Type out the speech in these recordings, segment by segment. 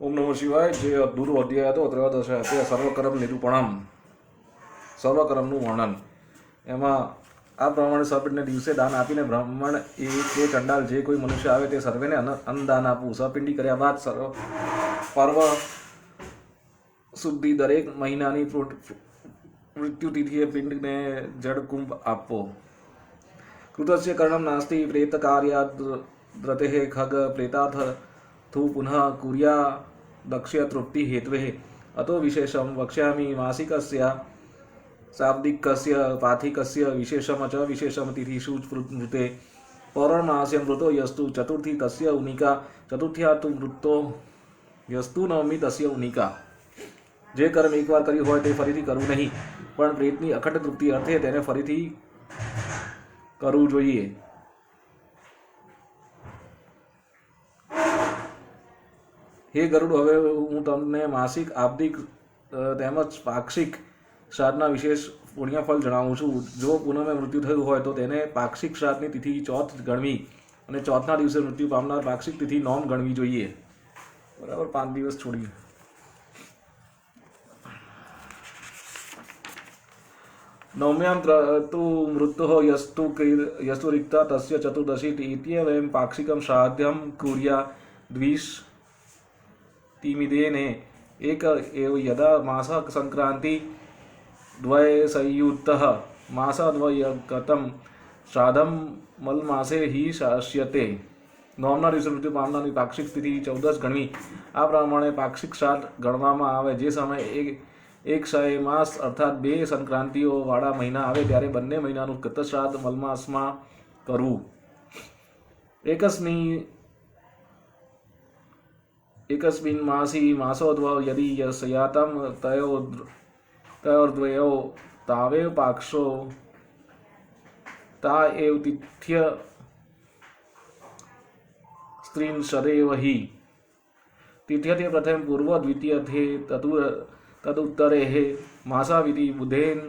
ઓમ નમઃ શિવાય. જે અધૂરો અધ્યાય હતો 13 તે સર્વકર્મ નિરૂપણમ, સર્વકર્મનું વર્ણન. એમાં આ પ્રમાણે સપિંડને દિવસે દાન આપીને બ્રાહ્મણ એ કે ચંડાલ જે કોઈ મનુષ્ય આવે તે સર્વેને અન્નદાન આપવું. સપિંડી કર્યા બાદ પર્વ શુદ્ધિ દરેક મહિનાની મૃત્યુતિથિએ પિંડને જળકુંભ આપવો. કૃતસ્ય કર્ણમ નાસ્તિ પ્રેતકાર્યાદ દ્રતે ખગ પ્રેતાથ થુ પુનઃ કુર્યા દક્ષ્ય તૃપ્તિ હેત્વે અતો વિશેષમ વક્ષ્યામિ માસિકસ્ય શાબ્દિકસ્ય પાથિકસ્ય વિશેષમ ચ વિશેષમ તિથિષુ મૃતે પૌર્ણમાસ્ય મૃતો યસ્તુ ચતુર્થી તસ્ય ઉનિકા ચતુર્થ્યા તુ મૃતો યસ્તુ નવમી તસ્ય ઉનિકા. જે કર્મ એકવાર કર્યું હોય તે ફરીથી કરવું નહીં, પણ પ્રેતની અખંડ તૃપ્તિ અર્થે તેને ફરીથી કરવું જોઈએ. હે ગરુડ, હવે હું તમને માસિક, આબ્દિક તેમજ પાક્ષિક શ્રાદ્ધના વિશેષ પુણ્યફળ જણાવું છું. જો પૂનમે મૃત્યુ થયું હોય તો તેને પાક્ષિક શ્રાદ્ધની તિથિ ચોથ ગણવી અને ચોથના દિવસે મૃત્યુ પામનાર પાક્ષિક તિથિ નોમ ગણવી જોઈએ. બરાબર, 5 દિવસ છોડી. નવમ્યામ તુ મૃત્યુઃ યસ્તુ રિક્તા તસ્ય ચતુર્દશી ઇત્યેવમ પાક્ષિકમ શ્રાદ્ધ્યમ કુર્યા દ્વિષતિમિદેને એક એવ યદા માસ સંક્રાંતિ દ્વય સંયુક્તઃ માસદ્વયગતમ શ્રાદ્ધમ મલમાસે હિ શાસ્યતે. નોમના દિવસે મૃત્યુ પામનારની પાક્ષિક તિથિ 14 ગણવી. આ પ્રમાણે પાક્ષિક શ્રાદ્ધ ગણવામાં આવે. જે સમયે એક ક્ષય માસ અર્થાત 2 સંક્રાંતિઓ વાળા મહિના આવે ત્યારે બંને મહિનાનું ગતશ્રાદ્ધ મલમાસમાં કરવું. એકસ્મિન માસી માસોદ્વ યદિ સયાતમ તયોર્દ્વયો તાવેવ પાક્ષો તા એવ તિથ્ય સ્ત્રીન સદૈવ હિ તિથ્યતે પ્રથમ પૂર્વ દ્વિતીયથે તદુત્તરે માસાવિધિ બુધેન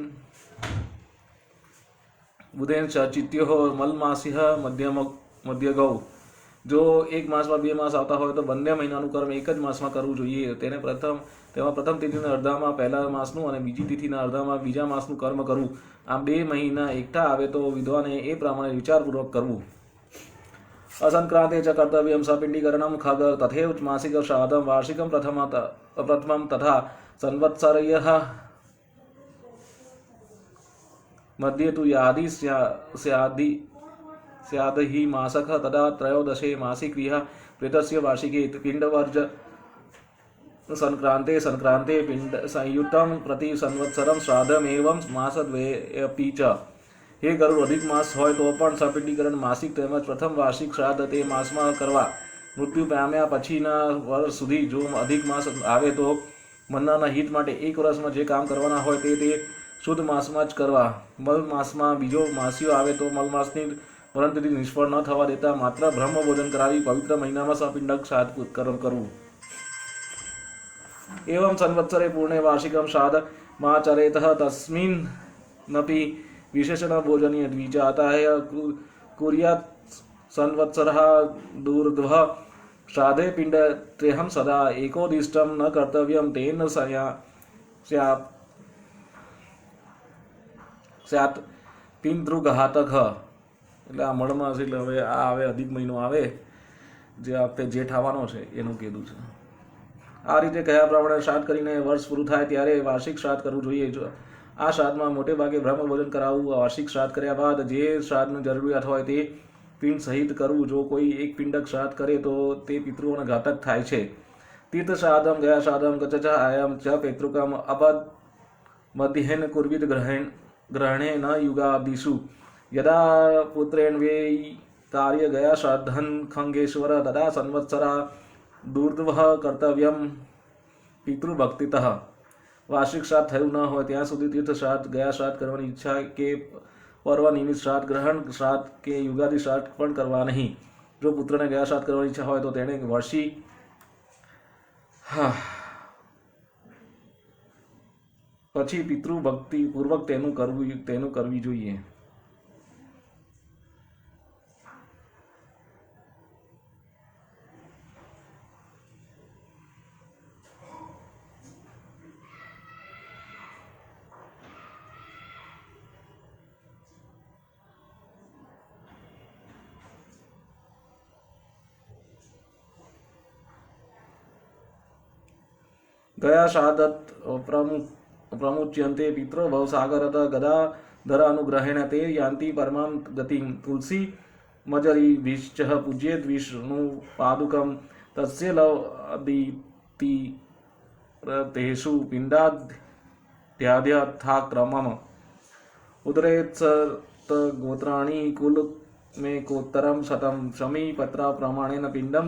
ચિત્યો મલમાસિહ મધ્યગૌ. જો એક માસમાં 2 માસ આવતા હોય તો બંને મહિનાનું કર્મ એક જ માસમાં કરવું જોઈએ. તેમાં પ્રથમ તિથિના અડધામાં પહેલા માસનું અને બીજી તિથિના અડધામાં બીજા માસનું કર્મ કરવું. આમ 2 મહિના એકઠા આવે તો વિદ્વાને એ પ્રમાણે વિચારપૂર્વક કરવું. અસંક્રાંતે ચ કર્તવ્યમ સપિંડીકરણમ ખગ તથૈવ માસિક શ્રાદ્ધમ વાર્ષિકમ પ્રથમમ તથા સંવત્સરયઃ મધ્યે તુ યાદિ સ્યાદહિ માસક તદા ત્રયોદશે માસિકિહ પ્રેતસ્ય વાર્ષિકે પિંડવર્જ સંક્રાંતે પિંડ સંયુક્તમ પ્રતિ સંવત્સરમ શ્રાદ્ધમેવં માસદ્વયેપી ચ. હે ગરુડ, અધિક માસ હોય તો પણ સપિંડીકરણ માસિક તેમજ પ્રથમ વાર્ષિક શ્રાદ્ધ તે માસમાં કરવા. મૃત્યુ પામ્યા પછીના વર્ષ સુધી જો અધિક માસ આવે તો મનના હિત માટે 1 વર્ષમાં જે કામ કરવાના હોય તે શુદ્ધ માસમાં જ કરવા. મલ માસમાં બીજો માસ્યો આવે તો મલમાસની વરણતિથિ નિષ્ફળ ન થવા દેતા માત્ર બ્રહ્મ ભોજન કરાવી પવિત્ર મહિનામાં સપિંડક શ્રાદ્ધ કરવું. એવં સંવત્સરે પૂર્ણે વાર્ષિકમ શ્રાદ્ધ માચરેતઃ તસ્મિન નપી વિશેષણ ભોજનીય દ્વિજાતાય કુર્યાત સંવત્સરઃ દૂર્ધ્વ શ્રાદ્ધે પિંડ ત્રેહમ સદા એકોદિષ્ટમ ન કર્તવ્યમ તેન સ્યાત પિતૃઘાતક. એટલે આ મળમાં છે. એટલે હવે આ આવે અધિક મહિનો આવે જે આપણે જેઠ આવવાનો છે એનું કીધું છે. આ રીતે કયા પ્રમાણે શ્રાદ્ધ કરીને વર્ષ પૂરું થાય ત્યારે વાર્ષિક શ્રાદ્ધ કરવું જોઈએ. આ શ્રાદ્ધમાં મોટે ભાગે બ્રહ્મ ભોજન કરાવવું. વાર્ષિક શ્રાદ્ધ કર્યા બાદ જે શ્રાદ્ધની જરૂરિયાત હોય તે પિંડ સહિત કરવું. જો કોઈ એક પિંડક શ્રાદ્ધ કરે તો તે પિતૃઓને ઘાતક થાય છે. તીર્થ શ્રાદ્ધમ ગયા શ્રાદ્ધમ ગચ્છાયમ ચ પિતૃકમ અપદ મધ્યેન કુર્વિત ગ્રહણે ન યુગાદિષુ યદા પુત્રેણ વેય કાર્ય ગયા શ્રાદ્ધન ખંગેશ્વર તદા સંવત્સરા દૂર્ધ્વ કર્તવ્યમ પિતૃભક્તિતઃ. વાર્ષિક શ્રાદ્ધ થયું ન હોય ત્યાં સુધી તીર્થ શ્રાદ્ધ, ગયા શ્રાદ્ધ કરવાની ઈચ્છા કે પર્વ નિમિત્ત શ્રાદ્ધ, ગ્રહણ શ્રાદ્ધ કે યુગાદિ શ્રાદ્ધ પણ કરવા નહીં. જો પુત્રને ગયા શ્રાદ્ધ કરવાની ઈચ્છા હોય તો તેણે વર્ષી પછી પિતૃભક્તિ પૂર્વક તેનું કરવી જોઈએ. ગયા શાદત પ્રમુચ્યંતે પિત્રો ભવસાગરત ગદાધર અનુગ્रहेण તે યાન્તિ પરમામ ગતિમ તુલસી મજરી વિશ્ચ પૂજ્યેત વિષ્ણુ પાદુકમ તસ્ય લવદીતિ તેષુ પિંડાધ્યાધ્યાથાક્રમમ ઉદરેત્સત ગોત્રાણી કુલ મે કોત્તરમ શતમ શમી પત્ર પ્રમાણેન પિંડમ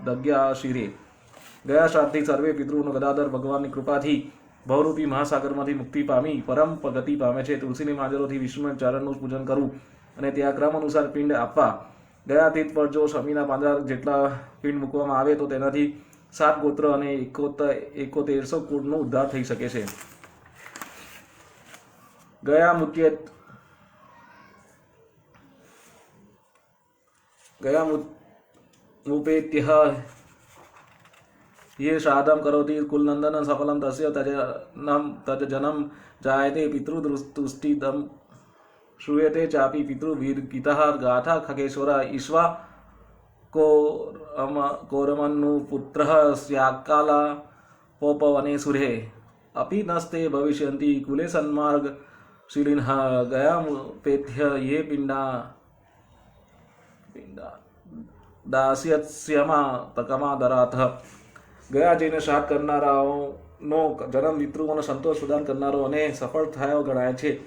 દગ્યા શિરે. ગયા શ્રાદ્ધથી સર્વે પિતૃઓનો ગદાધર ભગવાનની કૃપાથી ભવરૂપી મહાસાગરમાંથી મુક્તિ પામી પરમ ગતિ પામે છે. તુલસીની માજરોથી વિષ્ણુના ચરણનું પૂજન કરવું અને ત્યાં ક્રમ અનુસાર પિંડ આપવા. ગયા તીર્થ પર જો શમીના 15 જેટલા પિંડ મૂકવામાં આવે તો તેનાથી 7 ગોત્ર અને 7100 કુળનો ઉદ્ધાર થઈ શકે છે. ગયા मुपेत्यः ये श्राद्धं करोति कुलनंदन सफलं तस्य तजजनं जायते पितृतुष्टिदं श्रूयते चापि पितृवीर्गितः गाथा खगेश्वर ईश्वा कोरमन्नुपुत्रः स्यात्काला पोपवने सुरे अपि नस्ते भविष्यन्ति कुले सन्मार्गशीलिनः गयामुपेत्य ये पिंडा દાસ્યસ્યમાં તકમાદરાથ. ગયા જઈને શ્રાદ્ધ કરનારાઓનો જન્મ પિતૃઓનો સંતોષ પ્રદાન કરનારો અને સફળ થયો ગણાય છે.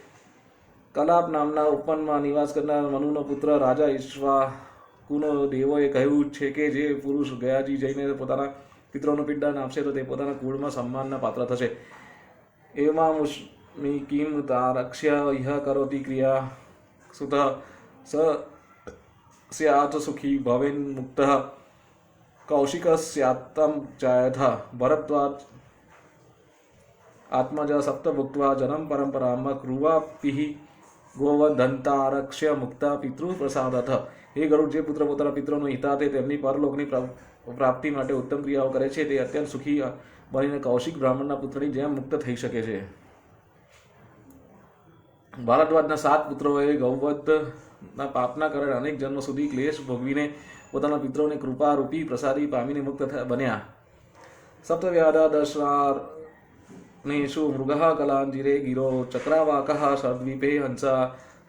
કલાપ નામના ઉપવનમાં નિવાસ કરનાર મનુનો પુત્ર રાજા ઈક્ષ્વાકુનો દેવોએ કહ્યું છે કે જે પુરુષ ગયાજી જઈને પોતાના પિતૃઓનું પિંડદાન આપશે તો તે પોતાના કુળમાં સન્માનના પાત્ર થશે. એમાં મુષ્મિકીમ તારક્ષ્ય ઇહ કરોતિ ક્રિયા સુત સ સ્યાત સુખી ભવેન મુક્ત કૌશિકસ્યાત્તમ જાયથ ભરદ્વાજ આત્મજ સપ્ત ભુક્ત્વા જનમ પરંપરામ ક્રુવાપિહ ગોવધંતારક્ષ્ય મુક્તા પિતૃ પ્રસાદથ. હે ગરુડ, જે પુત્ર પોતાના પિતૃનું હિતાર્થે તેમની પરલોકની પ્રાપ્તિ માટે ઉત્તમ ક્રિયાઓ કરે છે તે અત્યંત સુખી બનીને કૌશિક બ્રાહ્મણના પુત્રની જેમ મુક્ત થઈ શકે છે. ભારદ્વાજના 7 પુત્રોએ ગૌવધના પાપના કારણે અનેક જન્મ સુધી ક્લેશ ભોગવીને પોતાના પિતૃઓની કૃપા રૂપી પ્રસાદી પામીને મુક્ત બન્યા. સપ્તવ્યાધા દશરાર્ણેષુ મૃગઃ કલાંજિરે ગિરો ચક્રાવાકઃ સદ્વીપે હંસા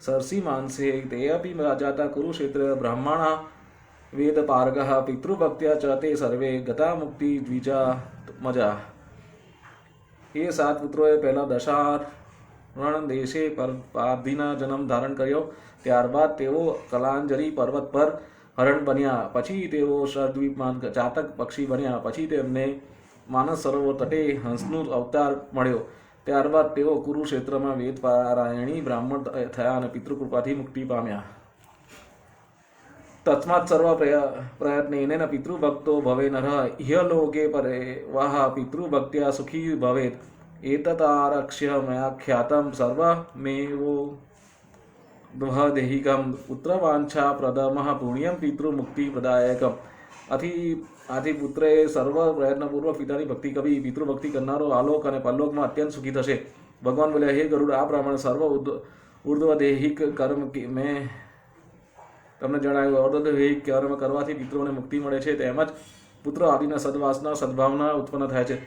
સરસી માનસે તેऽપી જાતા કુરુક્ષેત્ર બ્રાહ્મણા વેદપારગઃ પિતૃભક્ત્યા ચ તે સર્વે ગતા મુક્તિ દ્વિજા મજા. એ 7 પુત્રોએ પહેલા દશારણ દેશે પાર્થિના જન્મ ધારણ કર્યો. ત્યારબાદ તેઓ કલાંજરી પર્વત પર હરણ બન્યા. પછી તેઓ સરદ્વીપમાં ચાતક પક્ષી બન્યા. પછી તેમને માનસ સરોવર તટે હંસનું અવતાર મળ્યો. ત્યારબાદ તેઓ કુરુક્ષેત્રમાં વેદ પારાયણી બ્રાહ્મણ થયા અને પિતૃકૃપાથી મુક્તિ પામ્યા. તસ્માત સર્વ પ્રયત્નેન પિતૃભક્તો ભવે નરઃ ઇહલોકે પરેવાહ પિતૃભક્ત્યા સુખી ભવેત. એતતારક્ષ્ય મયાખ્યાતમ સર્વમેવો દેહિકમ પુત્રવાંછા પ્રદમઃ પુણ્યમ પિતૃમુક્તિ પ્રદાયકમ. આથી પુત્રએ સર્વ પ્રયત્નપૂર્વક પિતાની ભક્તિ કરી. પિતૃભક્તિ કરનારો આલોક અને પરલોકમાં અત્યંત સુખી થશે. ભગવાન બોલ્યા, હે ગરુડ, આ પ્રમાણે સર્વ ઉર્ધ્વદેહિક કર્મ મેં તમને જણાવ્યું. ઉર્ધ્વદેહિક કર્મ કરવાથી પિતૃઓને મુક્તિ મળે છે. તેમજ પુત્ર આદિના સદવાસના સદભાવના ઉત્પન્ન થાય છે.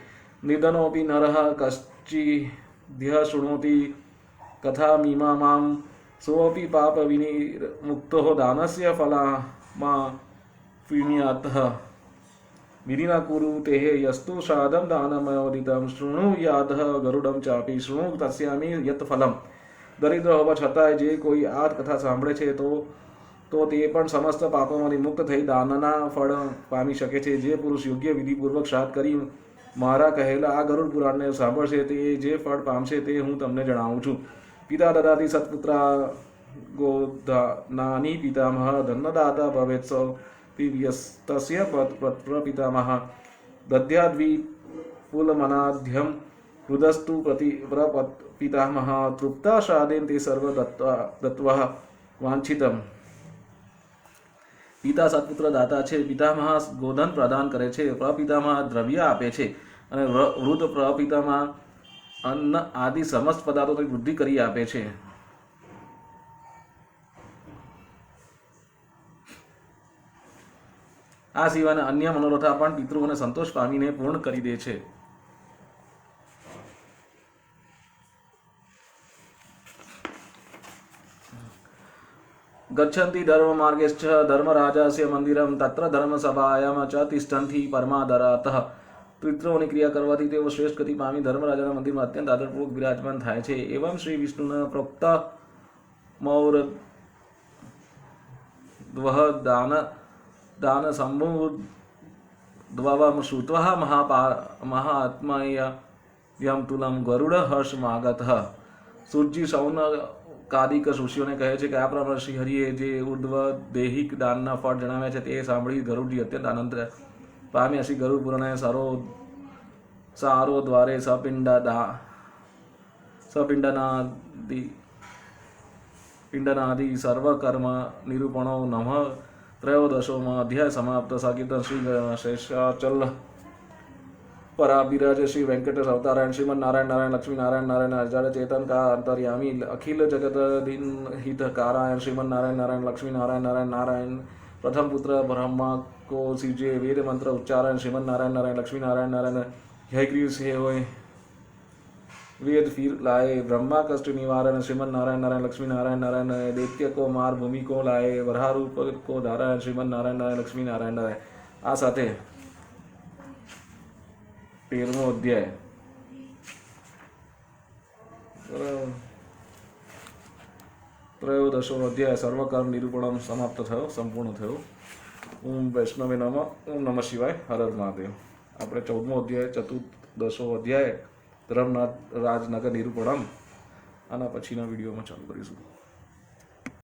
નિધનોપી નરઃ કશ્ચિદ્ય શૃણોતિ કથામિમા મામ સોપી પાપ વિનિર્મુક્તો દાનસ્ય ફલામાં પુણ્યાતઃ વિધિના કુરુ તે યસ્તુ શ્રાદ્ધમ દાનમયોદિતમ શૃણુયાતઃ ગરુડમ ચાપી શૃણુ તસ્યામિ યત ફલમ. દરિદ્ર હોવા છતાંય જે કોઈ આ કથા સાંભળે છે તો તે પણ સમસ્ત પાપોમાંથી મુક્ત થઈ દાનના ફળ પામી શકે છે. જે પુરુષ યોગ્ય વિધિપૂર્વક શ્રાદ્ધ કરી મારા કહેલા આ ગરુડ પુરાણને સાંભળશે તે જે ફળ પામશે તે હું તમને જણાવું છું. પિતા દદાતિ સત્પુત્રા ગોધાનાની પિતામહ ધનદાતા ભવેત તસ્ય પ્રપિતામહ દધ્યાદ્વિપુલમનાધ્યમ હૃદસ્તુ પ્રપિતામહ તૃપ્તા શ્રાદેન તે સર્વ દત્વઃ વાંછિતમ. પિતા સત્પુત્ર દાતા છે. પિતામહ ગોધન પ્રદાન કરે છે. પ્રપિતામહ દ્રવ્ય આપે છે અને વૃદ્ધ પ્રપિતામહ અન્ન આદિ સમસ્ત પદાર્થોની વૃદ્ધિ કરી આપે છે. આ સિવાયના અન્ય મનોરથા પણ પિતૃઓને સંતોષ પામીને પૂર્ણ કરી દે છે. गच्छन्ति धर्ममार्गेश्च धर्मराजस्य મંદિરમ તત્ર ધર્મસભાયામ ચ તિષ્ઠન્તિ પરમાદરાતઃ પિતૃઓની ક્રિયા કરવાથી તેઓ શ્રેષ્ઠ ગતિ પામી ધર્મરાજાના મંદિરમાં અત્યંત આદરપૂર્વક વિરાજમાન થાય છે. એવમ શ્રી વિષ્ણુના પ્રોક્ત મૌર દ્વહ દાન સંભુદ્વવમ શ્રુત્વા મહાત્મય યમ તુલમ ગરુડ હર્ષમાગતઃ. સૂર્યજી સૌનકાદિક ઋષિઓને કહે છે કે આ પ્રમાણે શ્રી હરિએ જે ઉર્ધ્વ દેહિક દાનના ફળ જણાવ્યા છે તે સાંભળી ગરુડજી અત્યંત આનંદ પામ્યા. શ્રી ગરુડ પુરાણે સારો દ્વારે પિંડનાદિ સર્વકર્મ નિરૂપણો નમઃ ત્રયોદશોમાં અધ્યાય સમાપ્ત. સાકીર્તન શ્રી શેષાચલ પરા બિરાજ શ્રી વેંકટેશ અવતારાયણ શ્રીમદ નારાયણ નારાયણ લક્ષ્મી નારાયણ નારાયણ અજાડ ચેતન કા અંતર્યામી અખિલ જગત દિન હિત કારાયણ શ્રીમદ નારાયણ નારાયણ લક્ષ્મી નારાયણ નારાયણ નારાયણ પ્રથમ પુત્ર બ્રહ્મા को सीजे वेद मंत्र उच्चारण श्रीमद नारायण नारायण लक्ष्मी नारायण नारायण हयग्रीव से होए वेद फिर लाए ब्रह्मा कष्ट निवारण श्रीमद नारायण नारायण लक्ष्मी नारायण नारायण दैत्य को मार भूमि को लाए वरारूप को धारण श्रीमद नारायण नारायण लक्ष्मी नारायण नारायण. आ साथे 13મો અધ્યાય ત્રયોદશો અધ્યાય સર્વકર્મ નિરૂપણમ સમાપ્ત થયો, સંપૂર્ણ થયો. ઓમ વૈષ્ણવે નમઃ. ઓમ નમઃ શિવાય. હર હર મહાદેવ. આપણે 14મો અધ્યાય ચતુર્દશો અધ્યાય ધર્મનાથ રાજનગર નિરૂપણમ આના પછીના વિડીયોમાં ચાલુ કરીશું.